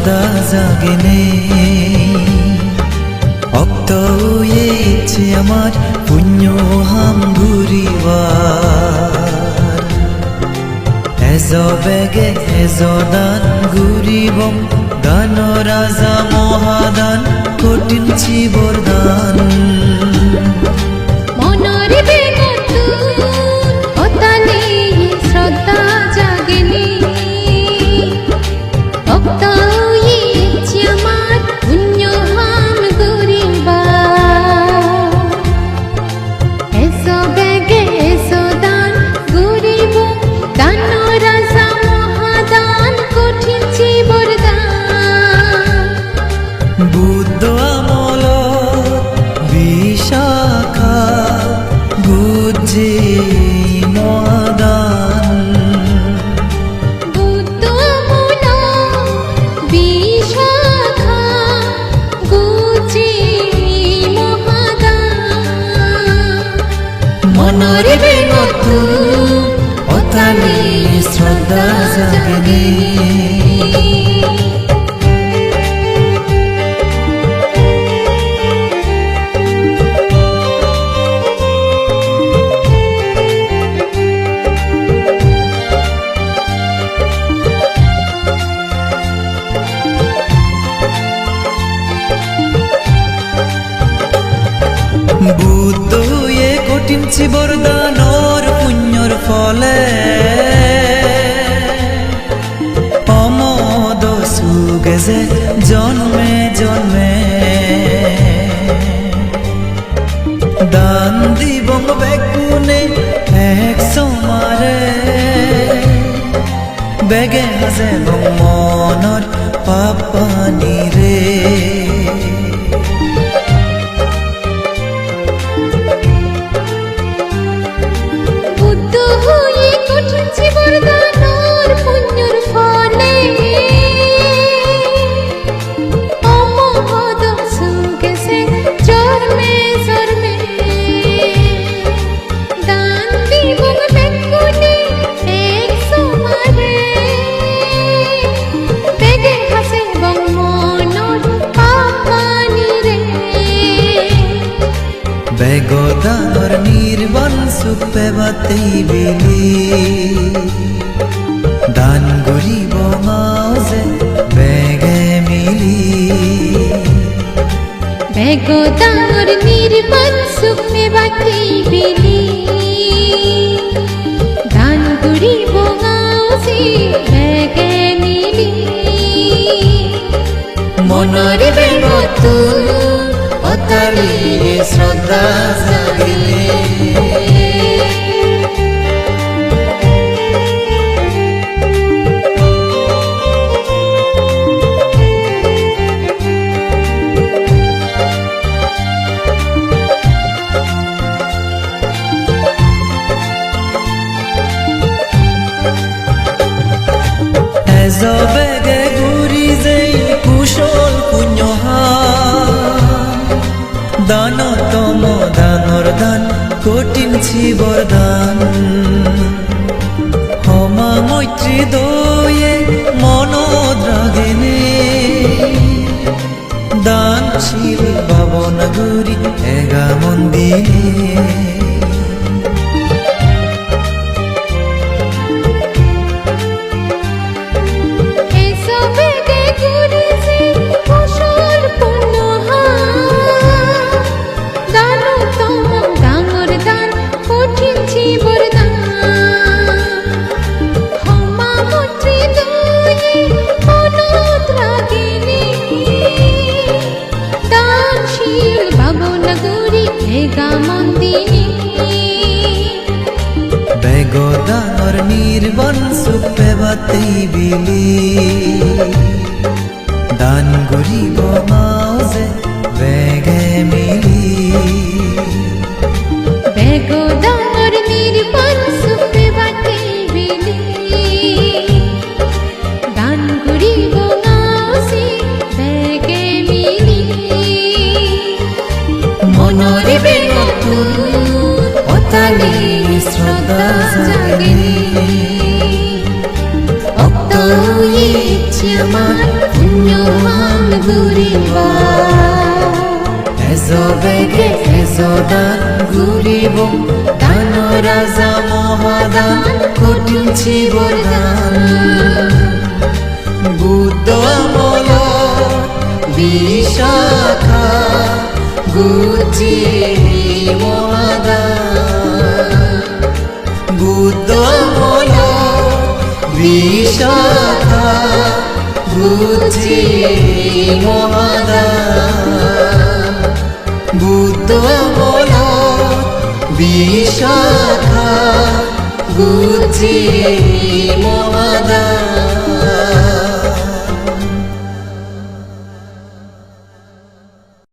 শ্রদ্ধা জাগেনে অক্ত ইচ্ছে আমার পুণ্য হাম ঘুরিবার এজ বেগে এজ দান ঘুরিবম দান রাজা মহাদান কঠিন বরদান বুদ্ধ আমল বিশাখা গুজে মহাদান বুদ্ধ আমল বিশাখা গুজে মহাদান মনরে বেগত অতালে শ্রদ্ধা জাগেনে বুদ্ধ এ কঠিন বরদানর পুণ্যর ফলে অমদ সুগেছে জন্মে জন্মে দান দিবং বেগুনে এক সমারে বেগে হাসে মনর পাপানি রে বেগদানর নির্বাণ সুখ পেবাতেই বিলি দান গরিব মাঝে বেগে মিলি বেগদানর নির্বাণ সুখ পেবাতেই বিলি দান গরিব মাঝে বেগে মিলি মনরে বেগত অতালে শ্রদ্ধা জাগেনে এজ বেগে ঘুরি যেই কুশল পুণ্য দান তম দানর দান কঠিন বরদান হমা মৈত্রী দয়ে মনদ রাগেনে দানশীল বাবন গুরি এগা মন্দিরে বেগদানর নির্বাণ সুখ পেবাতেই বিলি দান গরিব মাঝে বেগে মিলি বেগদানর নির্বাণ সুখ পেবাতেই বিলি দান গরিব মাঝে বেগে মিলি মনরে বেগত অতালে শ্রদ্ধা জাগেনে অক্ত ইচ্ছে আমার পুণ্যহাম ঘুরিবা এজো বেগে এজো দান ঘুরিব দান রাজা মহাদান ঘটিছি বরদান বুদ্ধ আমল বিশাখা গুচি মহাদান বুদ্ধ আমল বিশাখা গুচি মহাদান বুদ্ধ আমল বিশাখা গুচি